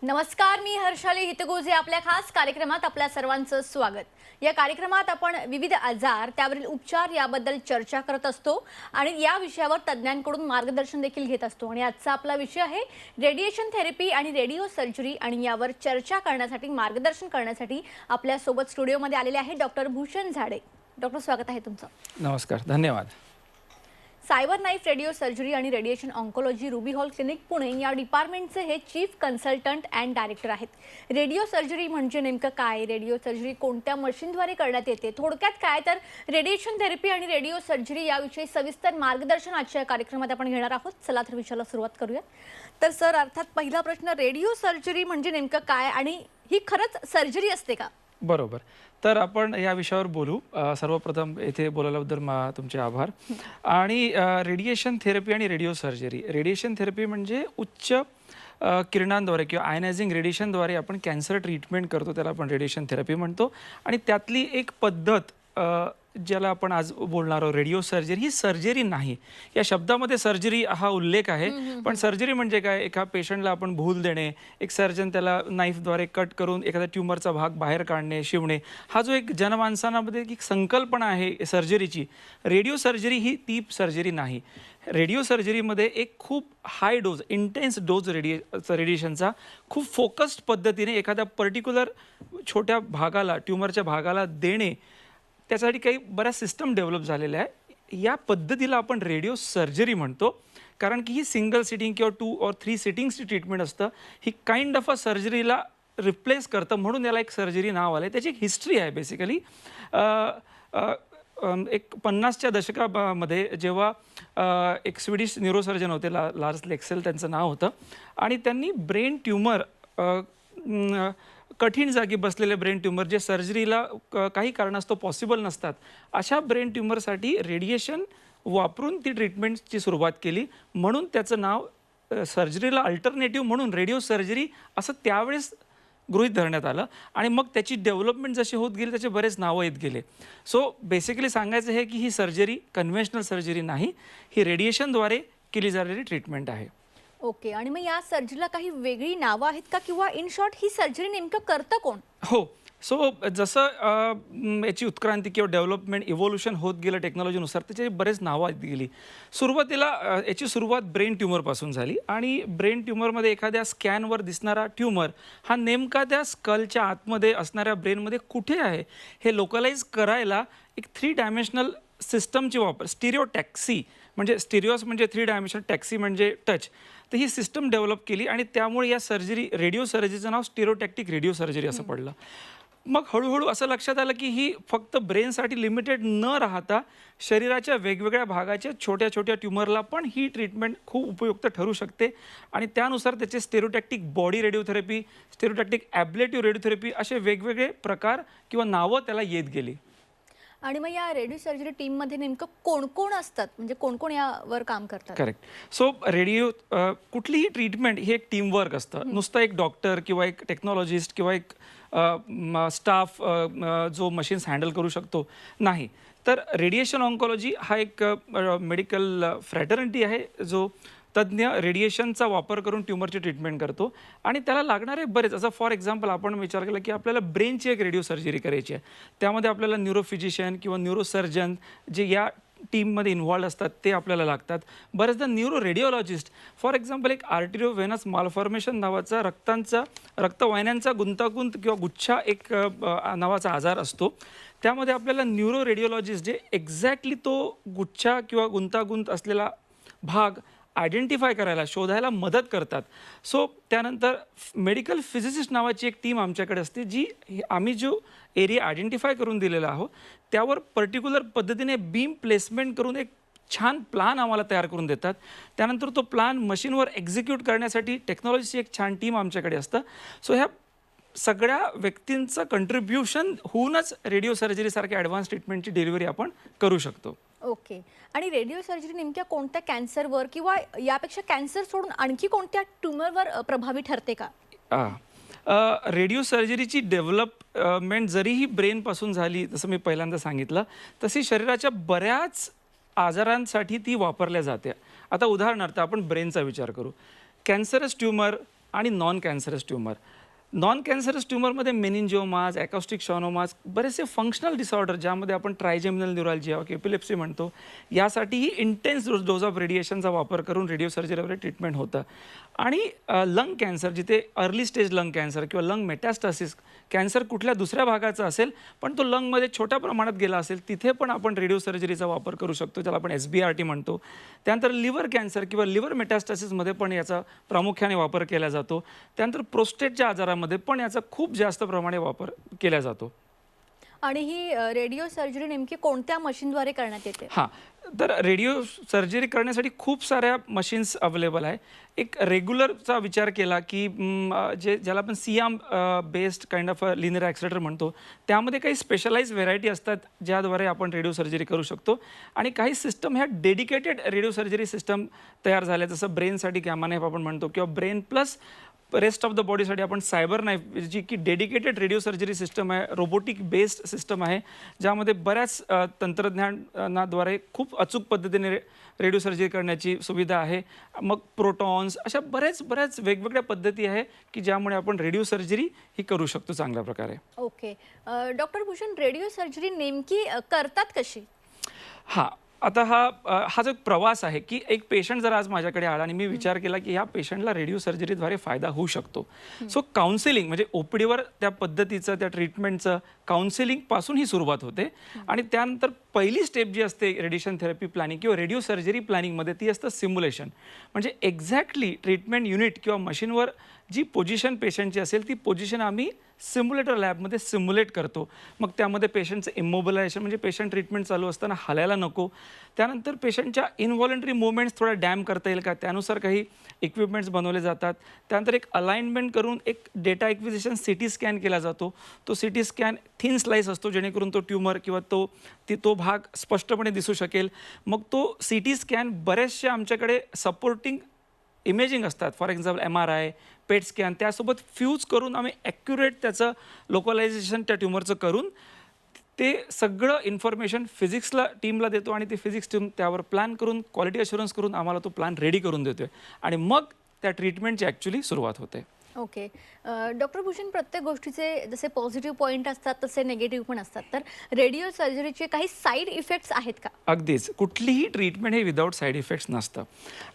नमस्कार, मी हर्षाली हितगुजे आपल्या खास कार्यक्रमात आपल्या सर्वांचं स्वागत। या कार्यक्रमात आपण विविध आजार त्यावरील उपचार याबद्दल चर्चा करत असतो आणि या विषयावर तज्ञांकडून मार्गदर्शन देखील घेत असतो। आणि आजचा आपला विषय आहे रेडिएशन थेरपी आणि रेडिओ सर्जरी। आणि यावर चर्चा करण्यासाठी मार्गदर्शन करण्यासाठी आपल्या सोबत स्टुडिओमध्ये आलेले आहे डॉक्टर भूषण झाडे। डॉक्टर, स्वागत आहे तुमचं। नमस्कार, धन्यवाद। सायबर नाइफ रेडिओ सर्जरी आणि radiation oncology ruby hall clinic Pune या डिपार्टमेंटचे हे चीफ कन्सल्टंट अँड डायरेक्टर आहेत। रेडिओ सर्जरी म्हणजे नेमकं काय, रेडिओ सर्जरी कोणत्या मशीनद्वारे करण्यात येते, थोडक्यात काय तर रेडिएशन थेरपी आणि रेडिओ सर्जरी याविषयी सविस्तर मार्गदर्शन आजच्या कार्यक्रमात आपण घेणार आहोत। चला तर विषयाला सुरुवात करूया। तर सर, अर्थात पहिला प्रश्न, रेडिओ सर्जरी म्हणजे नेमकं काय आणि ही खरंच सर्जरी असते का? बरोबर, तर आपण या विषयावर बोलू। सर्वप्रथम येथे बोलल्याबद्दल तुमचे आभार। आणि रेडिएशन थेरपी आणि रेडिओ सर्जरी, रेडिएशन थेरपी म्हणजे उच्च किरणांद्वारे किंवा आयनायझिंग रेडिएशनद्वारे आपण कॅन्सर ट्रीटमेंट करतो, त्याला आपण रेडिएशन थेरपी म्हणतो। आणि त्यातली एक पद्धत ज्याला आपण आज बोलणार आहोत रेडिओ सर्जरी, ही सर्जरी नाही। या शब्दामध्ये सर्जरी हा उल्लेख आहे, पण सर्जरी म्हणजे काय? एका पेशंटला आपण भूल देणे, एक सर्जन त्याला नाईफद्वारे कट करून एखाद्या ट्यूमरचा भाग बाहेर काढणे, शिवणे, हा जो एक जनमानसामध्ये एक संकल्पना आहे सर्जरीची, रेडिओ सर्जरी ही ती सर्जरी नाही। रेडिओ सर्जरीमध्ये एक खूप हाय डोज, इंटेन्स डोज रेडिएशनचा खूप फोकस्ड पद्धतीने एखाद्या पर्टिक्युलर छोट्या भागाला, ट्यूमरच्या भागाला देणे, त्यासाठी काही बऱ्याच सिस्टम डेव्हलप झालेल्या आहे। या पद्धतीला आपण रेडिओ सर्जरी म्हणतो, कारण की ही सिंगल सिटिंग किंवा 2 or 3 सिटिंग्सची ट्रीटमेंट असतं। ही काइंड ऑफ अ सर्जरीला रिप्लेस करतं, म्हणून याला एक सर्जरी नाव आलं। त्याची एक हिस्ट्री आहे बेसिकली। एक 50च्या दशकामध्ये जेव्हा एक स्वीडिश न्यूरोसर्जन होते, लार्स लेक्सेल त्यांचं नाव होतं, आणि त्यांनी ब्रेन ट्यूमर, कठीण जागी बसलेले ब्रेन ट्यूमर जे सर्जरीला काही कारणास्तव पॉसिबल नसतात, अशा ब्रेन ट्यूमरसाठी रेडिएशन वापरून ती ट्रीटमेंटची सुरुवात केली। म्हणून त्याचं नाव सर्जरीला अल्टरनेटिव्ह म्हणून रेडिओ सर्जरी असं त्यावेळेस गृहीत धरण्यात आलं। आणि मग त्याची डेव्हलपमेंट जशी होत गेली त्याचे बरेच नावं येत गेले। सो बेसिकली सांगायचं आहे की ही सर्जरी कन्व्हेन्शनल सर्जरी नाही, ही रेडिएशनद्वारे केली जाणारी ट्रीटमेंट आहे। ओके, आणि मग या सर्जरीला काही वेगळी नावं आहेत का, किंवा इन शॉर्ट ही सर्जरी नेमकं करतं कोण? हो, सो जसं याची उत्क्रांती किंवा डेव्हलपमेंट इव्होल्युशन होत गेलं टेक्नॉलॉजीनुसार, त्याची बरेच नावं येत गेली। सुरुवातीला याची सुरुवात ब्रेन ट्यूमरपासून झाली, आणि ब्रेन ट्यूमरमध्ये एखाद्या स्कॅनवर दिसणारा ट्यूमर हा नेमका त्या स्कलच्या आतमध्ये असणाऱ्या ब्रेनमध्ये कुठे आहे हे लोकलाइज करायला एक 3 डायमेन्शनल सिस्टमची वापर, स्टिरिओटॅक्सी म्हणजे स्टिरिओस म्हणजे 3 डायमेन्शनल, टॅक्सी म्हणजे टच, तर ही सिस्टम डेव्हलप केली। आणि त्यामुळे या सर्जरी, रेडिओ सर्जरीचं नाव स्टिरिओटॅक्टिक रेडिओ सर्जरी असं पडलं। मग हळूहळू असं लक्षात आलं की ही फक्त ब्रेनसाठी लिमिटेड न राहता शरीराच्या वेगवेगळ्या भागाच्या छोट्या छोट्या ट्यूमरला पण ही ट्रीटमेंट खूप उपयुक्त ठरू शकते। आणि त्यानुसार त्याचे स्टेरिओटॅक्टिक बॉडी रेडिओथेरपी, स्टेरिओटॅक्टिक ॲब्लेटिव्ह रेडिओथेरपी असे वेगवेगळे प्रकार किंवा नावं त्याला येत गेली। आणि मग या रेडिओ सर्जरी टीममध्ये नेमकं कोण कोण असतात, म्हणजे कोण कोण यावर काम करतात? करेक्ट, सो रेडिओ कुठलीही ट्रीटमेंट ही एक टीमवर्क असतं। नुसतं एक डॉक्टर किंवा एक टेक्नॉलॉजिस्ट किंवा एक स्टाफ जो मशीन्स हँडल करू शकतो नाही, तर रेडिएशन ऑन्कोलॉजी हा एक मेडिकल फ्रॅटर्निटी आहे जो तज्ज्ञ रेडिएशनचा वापर करून ट्यूमरची ट्रीटमेंट करतो। आणि त्याला लागणारे बरेच, असं फॉर एक्झाम्पल आपण विचार केला की आपल्याला ब्रेनची एक रेडिओ सर्जरी करायची आहे, त्यामध्ये आपल्याला न्यूरोफिजिशियन किंवा न्यूरोसर्जन जे या टीममध्ये इन्व्हॉल्ड असतात ते आपल्याला लागतात। बरेचदा न्यूरो रेडिओलॉजिस्ट, फॉर एक्झाम्पल एक आर्टेरिओ व्हेनस मालफॉर्मेशन नावाचा रक्तवाहिन्यांचा गुंतागुंत किंवा गुच्छा एक नावाचा आजार असतो, त्यामध्ये आपल्याला न्यूरो रेडिओलॉजिस्ट जे एक्झॅक्टली तो गुच्छा किंवा गुंतागुंत असलेला भाग आयडेंटिफाय करायला, शोधायला मदत करतात। सो त्यानंतर मेडिकल फिजिसिस्ट नावाची एक टीम आमच्याकडे असते, जी आम्ही जो एरिया आयडेंटिफाय करून दिलेला आहोत त्यावर पर्टिक्युलर पद्धतीने बीम प्लेसमेंट करून एक छान प्लान आम्हाला तयार करून देतात। त्यानंतर तो प्लान मशीनवर एक्झिक्यूट करण्यासाठी टेक्नॉलॉजीची एक छान टीम आमच्याकडे असतं। सो ह्या सगळ्या व्यक्तींचं कंट्रीब्युशन होऊनच रेडिओ सर्जरीसारख्या ॲडव्हान्स ट्रीटमेंटची डिलिव्हरी आपण करू शकतो। ओके, आणि रेडिओ सर्जरी नेमक्या कोणत्या कॅन्सरवर किंवा यापेक्षा कॅन्सर सोडून आणखी कोणत्या ट्यूमरवर प्रभावी ठरते का? रेडिओ सर्जरीची डेव्हलपमेंट जरीही ब्रेनपासून झाली, जसं मी पहिल्यांदा सांगितलं, तशी शरीराच्या बऱ्याच आजारांसाठी ती वापरल्या जाते। आता उदाहरणार्थ आपण ब्रेनचा विचार करू, कॅन्सरस ट्यूमर आणि non cancerous tumour. Non cancerous ट्यूमरमध्ये मेनिंजिओमाज, ॲकॉस्टिक शॉनोमाज, बरेचसे फंक्शनल डिसऑर्डर ज्यामध्ये आपण ट्रायजेमिनल न्यूरॅल्जिया किंवा एपिलेप्सी म्हणतो, यासाठीही इंटेन्स डोज ऑफ रेडिएशनचा वापर करून रेडिओ सर्जरीवर ट्रीटमेंट होतं. आणि लंग कॅन्सर, जिथे अर्ली स्टेज लंग कॅन्सर किंवा लंग मेटास्टासिस कॅन्सर कुठल्या दुसऱ्या भागाचा असेल पण तो लंगमध्ये छोट्या प्रमाणात गेला असेल, तिथे पण आपण रेडिओ सर्जरीचा वापर करू शकतो, ज्याला आपण SBRT म्हणतो. त्यानंतर लिव्हर कॅन्सर किंवा लिव्हर मेटास्टासिसमध्ये पण याचा प्रामुख्याने वापर केला जातो. त्यानंतर प्रोस्टेटच्या आजारामध्ये पण याचा खूप जास्त प्रमाणे वापर केला जातो. आणि ही रेडिओ सर्जरी नेमकी कोणत्या मशीनद्वारे करण्यात येते? हां, तर रेडिओ सर्जरी करण्यासाठी खूप साऱ्या मशीन्स अवेलेबल आहे. एक रेग्युलरचा विचार केला की ज्याला आपण C arm based kind of linear accelerator म्हणतो, त्यामध्ये काही स्पेशलाइज व्हेरायटी असतात ज्याद्वारे आपण रेडिओ सर्जरी करू शकतो. आणि काही सिस्टम ह्या डेडिकेटेड रेडिओ सर्जरी सिस्टम तयार झाल्या, जसं ब्रेनसाठी गॅमा नाईफ आपण म्हणतो, किंवा brain plus rest of the बॉडीसाठी आपण सायबर नाईफ, जी की डेडिकेटेड रेडिओ सर्जरी सिस्टम आहे, रोबोटिक बेस्ड सिस्टम आहे, ज्यामध्ये बऱ्याच तंत्रज्ञानाद्वारे खूप अचूक पद्धतीने रेडिओ सर्जरी करण्याची सुविधा आहे. मग प्रोटॉन्स, अशा बऱ्याच वेगवेगळ्या पद्धती आहे की ज्यामुळे आपण रेडिओ सर्जरी ही करू शकतो चांगल्या प्रकारे. Okay. Doctor Bhushan, radio surgery नेमकी करतात कशी? हां, आता हा जो प्रवास आहे की एक पेशंट जर आज माझ्याकडे आला आणि मी विचार केला की या पेशंटला रेडिओ सर्जरीद्वारे फायदा होऊ शकतो, सो काउन्सिलिंग म्हणजे OPDवर त्या पद्धतीचं, त्या ट्रीटमेंटचं काउन्सिलिंगपासून ही सुरुवात होते. आणि त्यानंतर पहिली स्टेप जी असते रेडिएशन थेरपी प्लॅनिंग किंवा रेडिओ सर्जरी प्लॅनिंगमध्ये, ती असतं सिम्युलेशन. म्हणजे एक्झॅक्टली ट्रीटमेंट युनिट किंवा मशीनवर जी पोझिशन पेशंटची असेल ती पोझिशन आम्ही सिम्युलेटर लॅबमध्ये सिम्युलेट करतो. मग त्यामध्ये पेशंटचं इमोबिलायझेशन, म्हणजे पेशंट ट्रीटमेंट चालू असताना हालायला नको. त्यानंतर पेशंटच्या इनव्हॉलंटरी मुवमेंट्स थोड्या डॅम करता येईल का, त्यानुसार काही इक्विपमेंट्स बनवले जातात. त्यानंतर एक अलाइनमेंट करून एक डेटा एक्विजिशन CT स्कॅन केला जातो. तो CT स्कॅन थिन स्लाइस असतो, जेणेकरून तो ट्यूमर किंवा तो भाग स्पष्टपणे दिसू शकेल. मग तो CT स्कॅन बरेचसे आमच्याकडे सपोर्टिंग इमेजिंग असतात, for example MRI, pet scan, त्यासोबत फ्यूज करून आम्ही ॲक्युरेट त्याचं लोकलायझेशन त्या ट्यूमरचं करून ते सगळं इन्फॉर्मेशन फिजिक्सला टीमला देतो. आणि ती फिजिक्स टीम त्यावर प्लॅन करून, क्वालिटी अश्युरन्स करून आम्हाला तो प्लॅन रेडी करून देतो आहे. आणि मग त्या ट्रीटमेंटची ॲक्च्युली सुरुवात होते. ओके. डॉक्टर भूषण, प्रत्येक गोष्टीचे जसे पॉझिटिव्ह पॉईंट असतात तसे नेगेटिव्ह पण असतात, तर रेडिओ सर्जरीचे काही साईड इफेक्ट्स आहेत का? अगदीच, कुठलीही ट्रीटमेंट हे विदाऊट साईड इफेक्ट्स नसतं.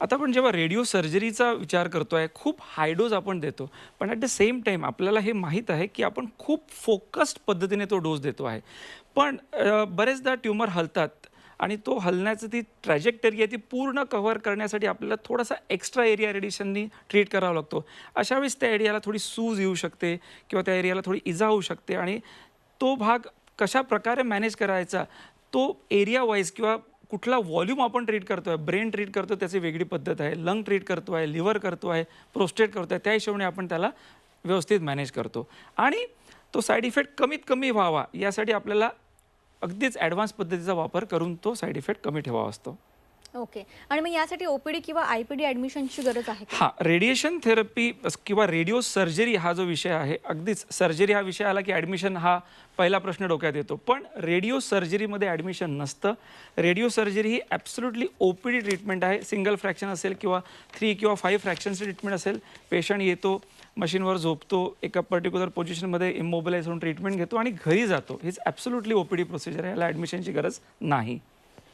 आता आपण जेव्हा रेडिओ सर्जरीचा विचार करतोय, खूप हाय डोज आपण देतो, पण ॲट द सेम टाईम आपल्याला हे माहीत आहे की आपण खूप फोकस्ड पद्धतीने तो डोस देतो आहे. पण बरेचदा ट्यूमर हलतात आणि तो हलण्याचं ती ट्रॅजेक्टरी आहे ती पूर्ण कव्हर करण्यासाठी आपल्याला थोडासा एक्स्ट्रा एरिया रेडिएशननी ट्रीट करावा लागतो. अशा वेळेस त्या एरियाला थोडी सूज येऊ शकते किंवा त्या एरियाला थोडी इजा होऊ शकते. आणि तो भाग कशा प्रकारे मॅनेज करायचा, तो एरिया वाईज किंवा कुठला व्हॉल्यूम आपण ट्रीट करतो आहे, ब्रेन ट्रीट करतो त्याची वेगळी पद्धत आहे, लंग ट्रीट करतो आहे, लिव्हर करतो आहे, प्रोस्टेट करतो आहे, त्या हिशोबाने आपण त्याला व्यवस्थित मॅनेज करतो. आणि तो साईड इफेक्ट कमीत कमी व्हावा यासाठी आपल्याला अगदीच ॲडव्हान्स पद्धतीचा वापर करून तो साईड इफेक्ट कमी ठेवावा असतो. ओके. आणि मग यासाठी OPD किंवा IPD ॲडमिशनची गरज आहे का? हां, रेडिएशन थेरपी किंवा रेडिओ सर्जरी हा जो विषय आहे, अगदीच सर्जरी हा विषय आला की ॲडमिशन हा पहिला प्रश्न डोक्यात येतो. पण रेडिओ सर्जरीमध्ये ॲडमिशन नसतं. रेडिओ सर्जरी ही ॲब्सोल्युटली OPD ट्रीटमेंट आहे. सिंगल फ्रॅक्शन असेल किंवा 3 किंवा 5 फ्रॅक्शनचं ट्रीटमेंट असेल, पेशंट येतो, मशीनवर झोपतो, एका पर्टिक्युलर पोझिशनमध्ये इमोबिलाइज होऊन ट्रीटमेंट घेतो आणि घरी जातो. हीच ॲब्सोल्युटली OPD प्रोसिजर आहे, याला ॲडमिशनची गरज नाही.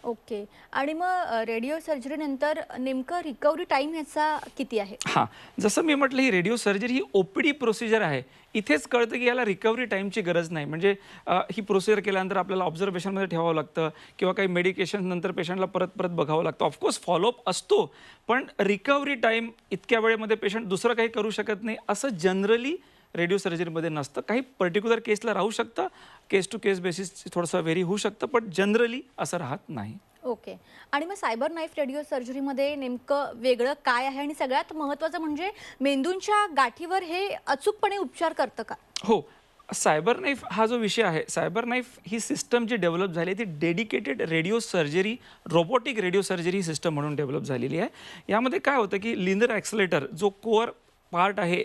ओके. आणि मग रेडिओ सर्जरीनंतर नेमकं रिकव्हरी टाईम याचा किती आहे? हां, जसं मी म्हटलं, ही रेडिओ सर्जरी ही OPD प्रोसिजर आहे. इथेच कळतं की याला रिकव्हरी टाईमची गरज नाही. म्हणजे ही प्रोसिजर केल्यानंतर आपल्याला ऑब्झर्वेशनमध्ये ठेवावं लागतं किंवा काही मेडिकेशन नंतर पेशंटला परत बघावं लागतं. ऑफकोर्स फॉलोअप असतो, पण रिकव्हरी टाईम इतक्या वेळेमध्ये पेशंट दुसरं काही करू शकत नाही असं जनरली रेडिओ सर्जरीमध्ये नसतं. काही पर्टिक्युलर केसला राहू शकतं, केस टू केस बेसिस थोडंसं व्हेरी होऊ शकतं, पण जनरली असं राहत नाही. ओके. आणि मग सायबर नाईफ रेडिओ सर्जरीमध्ये नेमकं वेगळं काय आहे? आणि सगळ्यात महत्त्वाचं म्हणजे मेंदूंच्या गाठीवर हे अचूकपणे उपचार करतं का? हो, सायबर नाईफ हा जो विषय आहे, सायबर नाईफ ही सिस्टम जी डेव्हलप झाली ती dedicated radio surgery, robotic radio surgery system म्हणून डेव्हलप झालेली आहे. यामध्ये काय होतं की लिनियर ॲक्सिलरेटर जो कोअर पार्ट आहे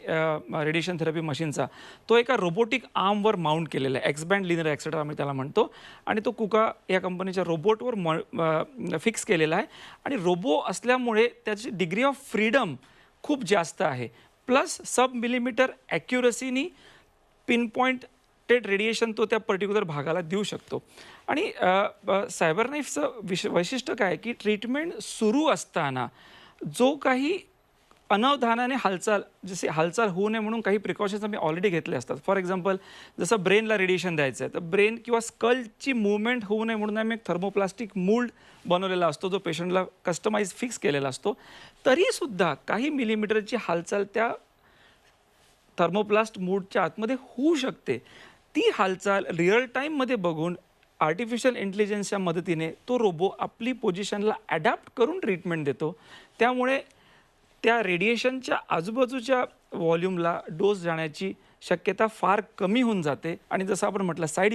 रेडिएशन थेरपी मशीनचा, तो एका रोबोटिक आर्मवर माउंट केलेला आहे. एक्सबँड लिनियर ॲक्सिलरेटर आम्ही त्याला म्हणतो. आणि तो कुका या कंपनीच्या रोबोटवर फिक्स केलेला आहे. आणि रोबो असल्यामुळे त्याची डिग्री ऑफ फ्रीडम खूप जास्त आहे. प्लस सब मिलीमीटर ॲक्युरसीनी पिनपॉइंटेड रेडिएशन तो त्या पर्टिक्युलर भागाला देऊ शकतो. आणि सायबर नाईफचं वैशिष्ट्य काय आहे की ट्रीटमेंट सुरू असताना जो काही अनवधानाने हालचाल, जसे हालचाल होऊ नये म्हणून काही प्रिकॉशन्स आम्ही ऑलरेडी घेतले असतात. फॉर एक्झाम्पल जसं ब्रेनला रेडिएशन द्यायचं आहे तर ब्रेन किंवा स्कलची मूवमेंट होऊ नये म्हणून आम्ही एक थर्मोप्लास्टिक मोल्ड बनवलेला असतो जो पेशंटला कस्टमाइज फिक्स केलेला असतो. तरीसुद्धा काही मिलीमीटरची हालचाल त्या थर्मोप्लास्ट मोडच्या आतमध्ये होऊ शकते. ती हालचाल रिअल टाईममध्ये बघून आर्टिफिशियल इंटेलिजन्सच्या मदतीने तो रोबो आपली पोझिशनला ॲडॅप्ट करून ट्रीटमेंट देतो. त्यामुळे त्या रेडिएशनच्या आजूबाजूच्या व्हॉल्यूमला डोस जाण्याची शक्यता फार कमी होऊन जाते. आणि जसं आपण म्हटलं साईड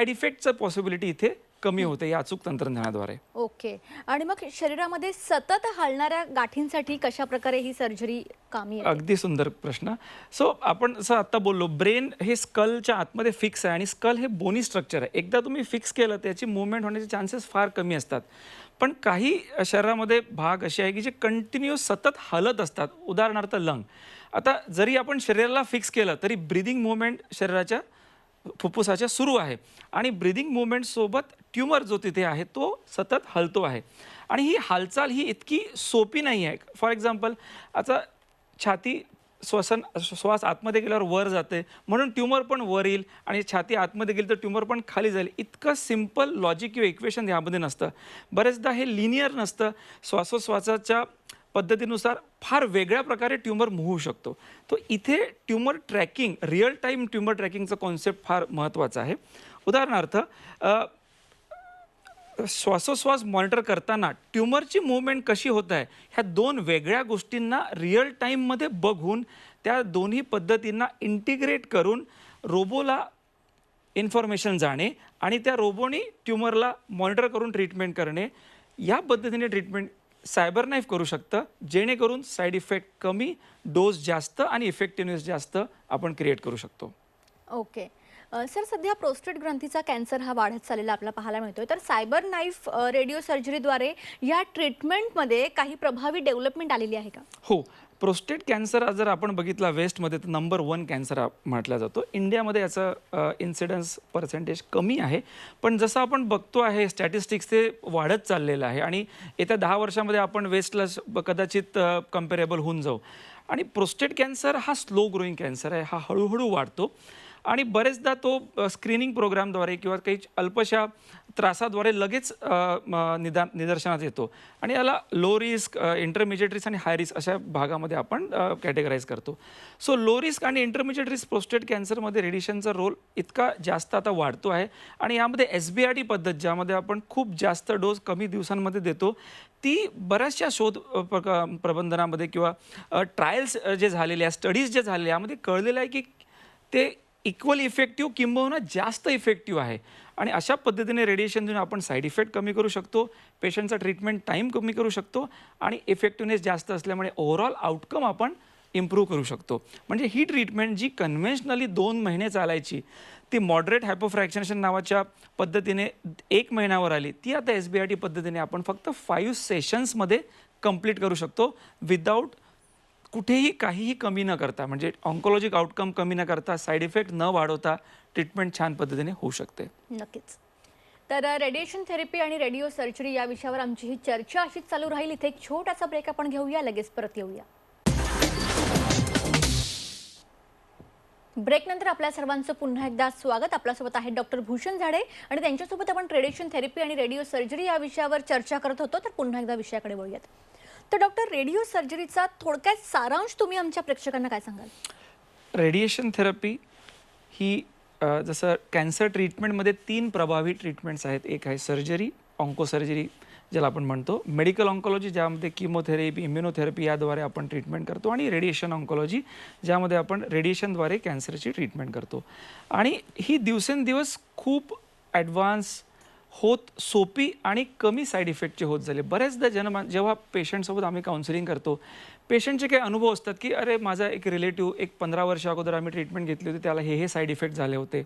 इफेक्टचं पॉसिबिलिटी इथे कमी होते या अचूक तंत्रज्ञानाद्वारे. ओके. आणि मग शरीरामध्ये सतत हलणाऱ्या गाठींसाठी कशा प्रकारे ही सर्जरी कामी येते? अगदी सुंदर प्रश्न. सो आपण जसं आत्ता बोललो, ब्रेन हे स्कलच्या आतमध्ये फिक्स आहे आणि स्कल हे बोनी स्ट्रक्चर आहे. एकदा तुम्ही फिक्स केलं त्याची मूवमेंट होण्याचे चान्सेस फार कमी असतात. पण काही शरीरामध्ये भाग असे आहे की जे कंटिन्युअस सतत हलत असतात. उदाहरणार्थ लंग. आता जरी आपण शरीराला फिक्स केलं तरी ब्रिदिंग मूवमेंट शरीराच्या फुफ्फुसाच्या सुरू आहे आणि ब्रिदिंग मूवमेंटसोबत ट्यूमर जो तिथे आहे तो सतत हलतो आहे. आणि ही हालचाल ही इतकी सोपी नाही आहे. फॉर एक्झाम्पल आता छाती श्वास आतमध्ये गेल्यावर वर जाते म्हणून ट्यूमर पण वर येईल आणि छाती आतमध्ये गेली तर ट्यूमर पण खाली जाईल. इतकं सिम्पल लॉजिक किंवा इक्वेशन यामध्ये नसतं. बरेचदा हे लिनियर नसतं. श्वासोश्वासाच्या पद्धतीनुसार फार वेगळ्या प्रकारे ट्यूमर मूव्ह होऊ शकतो. तो इथे tumour tracking, real time tumour ट्रॅकिंगचा कॉन्सेप्ट फार महत्त्वाचा आहे. उदाहरणार्थ श्वासोश्वास मॉनिटर करताना ट्यूमरची मूवमेंट कशी होत आहे ह्या दोन वेगळ्या गोष्टींना रिअल टाईममध्ये बघून त्या दोन्ही पद्धतींना इंटिग्रेट करून रोबोला इन्फॉर्मेशन जाणे आणि त्या रोबोनी ट्यूमरला मॉनिटर करून ट्रीटमेंट करणे, या पद्धतीने ट्रीटमेंट सायबर नाईफ करू शकतं, जेणेकरून साईड इफेक्ट कमी, डोस जास्त आणि इफेक्टिव्हनेस जास्त आपण क्रिएट करू शकतो. ओके. सर, सध्या प्रोस्टेट ग्रंथीचा कॅन्सर हा वाढत चाललेला आपल्याला पाहायला मिळतोय. तर सायबर नाईफ रेडिओ सर्जरीद्वारे या ट्रीटमेंटमध्ये काही प्रभावी डेव्हलपमेंट आलेली आहे का? हो. प्रोस्टेट कॅन्सर जर आपण बघितला वेस्टमध्ये तर नंबर 1 कॅन्सर म्हटला जातो. इंडियामध्ये याचं इन्सिडन्स पर्सेंटेज कमी आहे. पण जसं आपण बघतो आहे स्टॅटिस्टिक्स ते वाढत चाललेलं आहे आणि येत्या 10 वर्षामध्ये आपण वेस्टला कदाचित कम्पेरेबल होऊन जाऊ. आणि प्रोस्टेट कॅन्सर हा स्लो ग्रोईंग कॅन्सर आहे. हा हळूहळू वाढतो आणि बरेचदा तो स्क्रीनिंग प्रोग्रामद्वारे किंवा काही अल्पशा त्रासाद्वारे लगेच निदर्शनात येतो आणि याला लो रिस्क, इंटरमिजिएट रिस्क आणि हाय रिस्क अशा भागामध्ये आपण कॅटेगराईज करतो. सो लो रिस्क आणि इंटरमिजिएट रिस्क प्रोस्टेट कॅन्सरमध्ये रेडिएशनचा रोल इतका जास्त आता वाढतो आहे आणि यामध्ये SBRT पद्धत, ज्यामध्ये आपण खूप जास्त डोस कमी दिवसांमध्ये देतो, ती बऱ्याचशा शोध प्रबंधनामध्ये किंवा ट्रायल्स जे झालेले, स्टडीज जे झालेले, यामध्ये कळलेलं आहे की ते इक्वली इफेक्टिव्ह किंबहुना जास्त इफेक्टिव्ह आहे. आणि अशा पद्धतीने रेडिएशन देऊन आपण साईड इफेक्ट कमी करू शकतो, पेशंटचा ट्रीटमेंट टाईम कमी करू शकतो आणि इफेक्टिव्हनेस जास्त असल्यामुळे ओव्हरऑल आउटकम आपण इम्प्रूव्ह करू शकतो. म्हणजे ही ट्रीटमेंट जी कन्व्हेन्शनली 2 महिने चालायची ती मॉडरेट हायपोफ्रॅक्शनेशन नावाच्या पद्धतीने 1 महिन्यावर आली. ती आता SBRT पद्धतीने आपण फक्त 5 सेशन्समध्ये कंप्लीट करू शकतो विदाऊट कुठेही काहीही कमी न करता. म्हणजे ऑन्कोलॉजिक आउटकम कमी न करता, साईड इफेक्ट न वाढवता ट्रीटमेंट छान पद्धतीने होऊ शकते. नक्कीच. तर रेडिएशन थेरपी आणि रेडिओ सर्जरी या विषयावर आमची ही चर्चा अशीच चालू राहील. इथे एक छोटासा ब्रेक आपण घेऊया, लगेच परत येऊया. ब्रेकनंतर आपल्या सर्वांचं पुन्हा एकदा स्वागत. आपल्यासोबत आहेत डॉक्टर भूषण झाडे आणि त्यांच्यासोबत आपण रेडिएशन थेरपी आणि रेडिओ सर्जरी या विषयावर चर्चा करत होतो. तर पुन्हा एकदा विषयाकडे वळूयात. तर डॉक्टर, रेडिओ सर्जरीचा थोडक्यात सारांश तुम्ही आमच्या प्रेक्षकांना काय सांगाल? रेडिएशन थेरपी ही जसं कॅन्सर ट्रीटमेंटमध्ये 3 प्रभावी ट्रीटमेंट्स आहेत. एक आहे सर्जरी, ऑन्कोसर्जरी ज्याला आपण म्हणतो, मेडिकल ऑन्कोलॉजी ज्यामध्ये किमोथेरपी, इम्युनोथेरपी याद्वारे आपण ट्रीटमेंट करतो, आणि रेडिएशन ऑन्कोलॉजी ज्यामध्ये आपण रेडिएशनद्वारे कॅन्सरची ट्रीटमेंट करतो. आणि ही दिवसेंदिवस खूप ॲडव्हान्स होत, सोपी आणि कमी साईड इफेक्टचे होत झाले. बऱ्याचदा जेव्हा पेशंटसोबत आम्ही काउन्सिलिंग करतो, पेशंटचे काही अनुभव असतात की अरे माझा एक रिलेटिव्ह 15 वर्ष अगोदर आम्ही ट्रीटमेंट घेतली होती, त्याला हे साईड इफेक्ट झाले होते.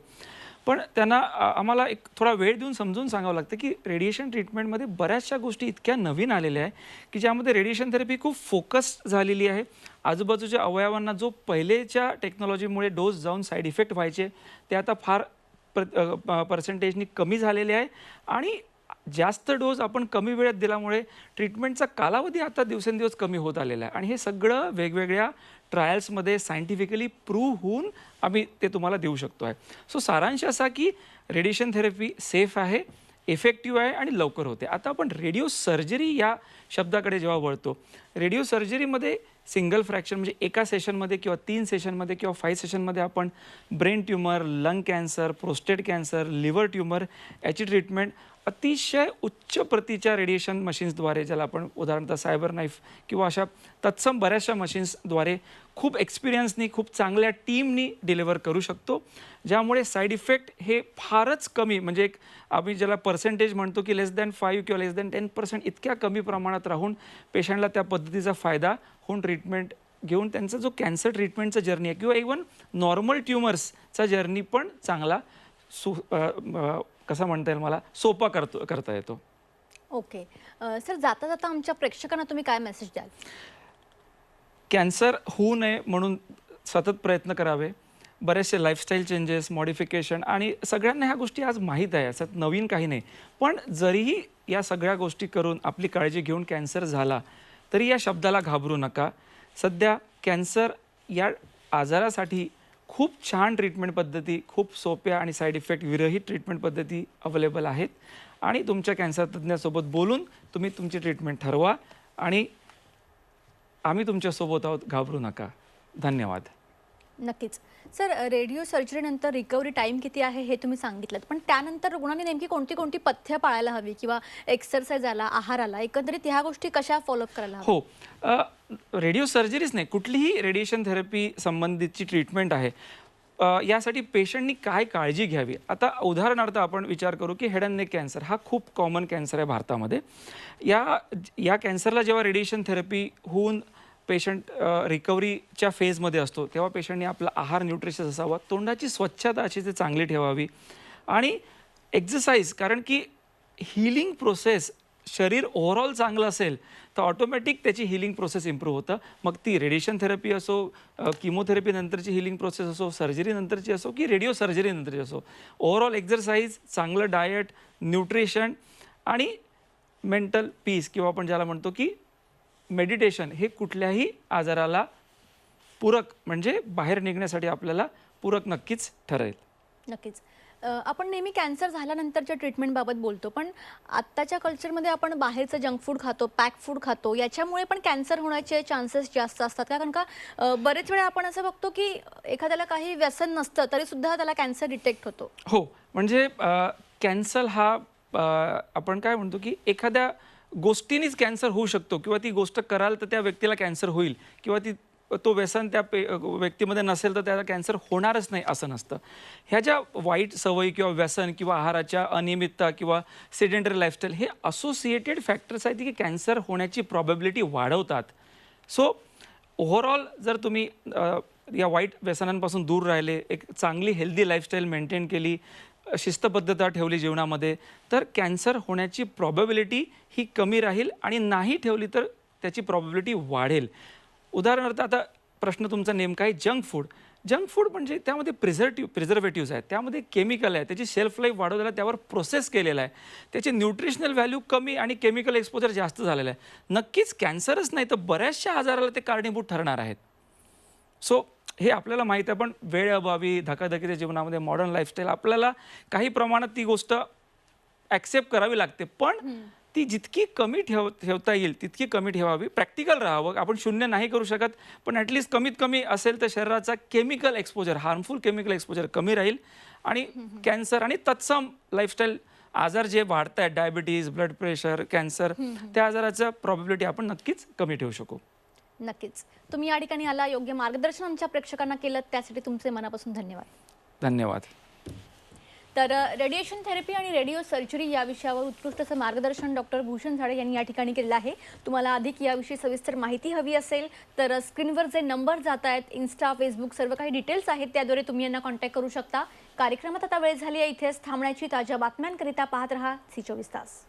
पण त्यांना आम्हाला एक थोडा वेळ देऊन समजून सांगावं लागतं की रेडिएशन ट्रीटमेंटमध्ये बऱ्याचशा गोष्टी इतक्या नवीन आलेल्या आहे की ज्यामध्ये रेडिएशन थेरपी खूप फोकस झालेली आहे. आजूबाजूच्या अवयवांना जो पहिलेच्या टेक्नॉलॉजीमुळे डोस जाऊन साईड इफेक्ट व्हायचे ते आता फार पर्सेंटेजनी कमी झालेले आहे आणि जास्त डोस आपण कमी वेळेत दिल्यामुळे ट्रीटमेंटचा कालावधी आता दिवसेंदिवस कमी होत आलेला आहे आणि हे सगळं वेगवेगळ्या ट्रायल्समध्ये सायंटिफिकली प्रूव्ह होऊन आम्ही ते तुम्हाला देऊ शकतो आहे. सो सारांश असा की रेडिएशन थेरपी सेफ आहे, इफेक्टिव्ह आहे आणि लवकर होते. आता आपण रेडिओ सर्जरी या शब्दाकडे जेव्हा वळतो, रेडिओ सर्जरीमध्ये सिंगल फ्रॅक्शन म्हणजे एका सेशनमध्ये किंवा 3 सेशनमध्ये किंवा 5 सेशनमध्ये आपण brain tumour, lung cancer, prostate cancer, liver tumour याची ट्रीटमेंट अतिशय उच्च प्रतीच्या रेडिएशन मशीन्सद्वारे, ज्याला आपण उदाहरणतः सायबर नाईफ किंवा अशा तत्सम बऱ्याचशा मशीन्सद्वारे खूप एक्सपिरियन्सनी, खूप चांगल्या टीमनी डिलिव्हर करू शकतो, ज्यामुळे साईड इफेक्ट हे फारच कमी, म्हणजे एक आम्ही ज्याला पर्सेंटेज म्हणतो की <5 किंवा <10% इतक्या कमी प्रमाणात राहून पेशंटला त्या पद्धतीचा फायदा होऊन ट्रीटमेंट घेऊन त्यांचा जो कॅन्सर ट्रीटमेंटचा जर्नी आहे किंवा इव्हन नॉर्मल ट्युमर्सचा जर्नी पण चांगला कसा म्हणता येईल मला सोपा करता येतो. ओके सर, जाता जाता आमच्या प्रेक्षकांना तुम्ही काय मेसेज द्याल? कॅन्सर होऊ नये म्हणून सतत प्रयत्न करावे. बरेचसे लाईफस्टाईल चेंजेस, मॉडिफिकेशन आणि सगळ्यांना ह्या गोष्टी आज माहीत आहे, असं नवीन काही नाही. पण जरीही या सगळ्या गोष्टी करून आपली काळजी घेऊन कॅन्सर झाला तरी या शब्दाला घाबरू नका. सध्या कॅन्सर या आजारासाठी खूप छान ट्रीटमेंट पद्धती, खूप सोप्या आणि साईड इफेक्ट विरहित ट्रीटमेंट पद्धती अवेलेबल आहेत आणि तुमच्या कॅन्सर तज्ज्ञासोबत बोलून तुम्ही तुमची ट्रीटमेंट ठरवा आणि आम्ही तुमच्यासोबत आहोत, घाबरू नका. धन्यवाद. नक्कीच सर, रेडिओ सर्जरीनंतर रिकव्हरी टाईम किती आहे हे तुम्ही सांगितलं, पण त्यानंतर रुग्णांनी नेमकी कोणती कोणती पथ्य पाळायला हवी किंवा एक्सरसाइज आला, आहार आला, एकंदरीत ह्या गोष्टी कशा फॉलोअप करायला हव्या? हो, रेडिओ सर्जरीच नाही, कुठलीही रेडिएशन थेरपी संबंधितची ट्रीटमेंट आहे, यासाठी पेशंटनी काय काळजी घ्यावी. आता उदाहरणार्थ आपण विचार करू की हेड अँड नेक कॅन्सर हा खूप कॉमन कॅन्सर आहे भारतामध्ये. या कॅन्सरला जेव्हा रेडिएशन थेरपी होऊन पेशंट रिकव्हरीच्या फेजमध्ये असतो तेव्हा पेशंटने आपला आहार न्यूट्रिशियस असावा, तोंडाची स्वच्छता अशी ते चांगली ठेवावी आणि एक्सरसाइज, कारण की हिलिंग प्रोसेस, शरीर ओव्हरऑल चांगलं असेल तर ऑटोमॅटिक त्याची हिलिंग प्रोसेस इम्प्रूव्ह होतं. मग ती रेडिएशन थेरपी असो, किमोथेरपी नंतरची हिलिंग प्रोसेस असो, सर्जरी नंतरची असो की रेडिओ सर्जरी नंतरची असो, ओव्हरऑल एक्सरसाइज, चांगलं डाएट, न्यूट्रिशन आणि मेंटल पीस किंवा आपण ज्याला म्हणतो की मेडिटेशन हे कुठल्याही आजाराला पूरक, म्हणजे बाहेर निघण्यासाठी आपल्याला पूरक नक्कीच ठरेल. नक्कीच. आपण नेहमी कॅन्सर झाल्यानंतरच्या ट्रीटमेंटबाबत बोलतो, पण आत्ताच्या कल्चरमध्ये आपण बाहेरचं जंक फूड खातो, पॅक फूड खातो, याच्यामुळे पण कॅन्सर होण्याचे चान्सेस जास्त असतात का? कारण का बरेच वेळा आपण असं बघतो की एखाद्याला काही व्यसन नसतं तरीसुद्धा त्याला कॅन्सर डिटेक्ट होतो. हो, म्हणजे कॅन्सर हा आपण काय म्हणतो की एखाद्या गोष्टीनेच कॅन्सर होऊ शकतो किंवा ती गोष्ट कराल तर त्या व्यक्तीला कॅन्सर होईल किंवा तो व्यसन त्या व्यक्तीमध्ये नसेल तर त्याला कॅन्सर होणारच नाही असं नसतं. ह्या ज्या वाईट सवयी किंवा व्यसन किंवा आहाराच्या अनियमितता किंवा सेडेंटरी लाईफस्टाईल हे असोसिएटेड फॅक्टर्स आहेत की कॅन्सर होण्याची प्रॉबॅबिलिटी वाढवतात. सो ओव्हरऑल जर तुम्ही या वाईट व्यसनांपासून दूर राहिले, एक चांगली हेल्दी लाईफस्टाईल मेंटेन केली, शिस्तबद्धता ठेवली जीवनामध्ये, तर कॅन्सर होण्याची प्रॉबॅबिलिटी ही कमी राहील आणि नाही ठेवली तर त्याची प्रॉबॅबिलिटी वाढेल. उदाहरणार्थ आता प्रश्न तुमचा नेमका आहे जंक फूड. जंक फूड म्हणजे त्यामध्ये प्रिझर्वेटिव्स आहेत, त्यामध्ये केमिकल आहे, त्याची शेल्फ लाईफ वाढवलेला, त्यावर प्रोसेस केलेला आहे, त्याची न्यूट्रिशनल व्हॅल्यू कमी आणि केमिकल एक्सपोजर जास्त झालेलं आहे. नक्कीच कॅन्सरच नाही तर बऱ्याचशा आजाराला ते कारणीभूत ठरणार आहेत. सो हे आपल्याला माहीत आहे, पण वेळेअभावी, धकाधकीच्या जीवनामध्ये, मॉडर्न लाईफस्टाईल, आपल्याला काही प्रमाणात ती गोष्ट ॲक्सेप्ट करावी लागते, पण ती जितकी कमी ठेवता येईल तितकी कमी ठेवावी. प्रॅक्टिकल राहावं, आपण शून्य नाही करू शकत, पण ॲटलिस्ट कमीत कमी असेल तर शरीराचा chemical exposure, harmful chemical exposure कमी राहील आणि कॅन्सर आणि तत्सम लाईफस्टाईल आजार जे वाढत आहेत, डायबिटीज, ब्लड प्रेशर, कॅन्सर, त्या आजाराचं प्रॉबिलिटी आपण नक्कीच कमी ठेवू शकू. नक्कीच. तुम्ही या ठिकाणी आला, योग्य मार्गदर्शन आमच्या प्रेक्षकांना केलं, त्यासाठी तुमचे मनापासून धन्यवाद. धन्यवाद. तर रेडिएशन थेरपी आणि रेडिओ सर्जरी या विषयावर उत्कृष्ट असं मार्गदर्शन डॉक्टर भूषण झाडे यांनी या ठिकाणी केलेलं आहे. तुम्हाला अधिक याविषयी सविस्तर माहिती हवी असेल तर स्क्रीनवर जे नंबर जात आहेत, इन्स्टा, फेसबुक, सर्व काही डिटेल्स आहेत, त्याद्वारे तुम्ही यांना कॉन्टॅक्ट करू शकता. कार्यक्रमात आता वेळ झाली आहे इथेच थांबण्याची. ताज्या बातम्यांकरिता पाहत रहा C24 तास.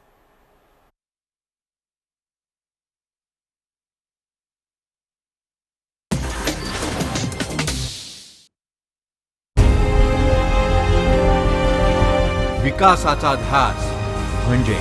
विकासाचा ध्यास म्हणजे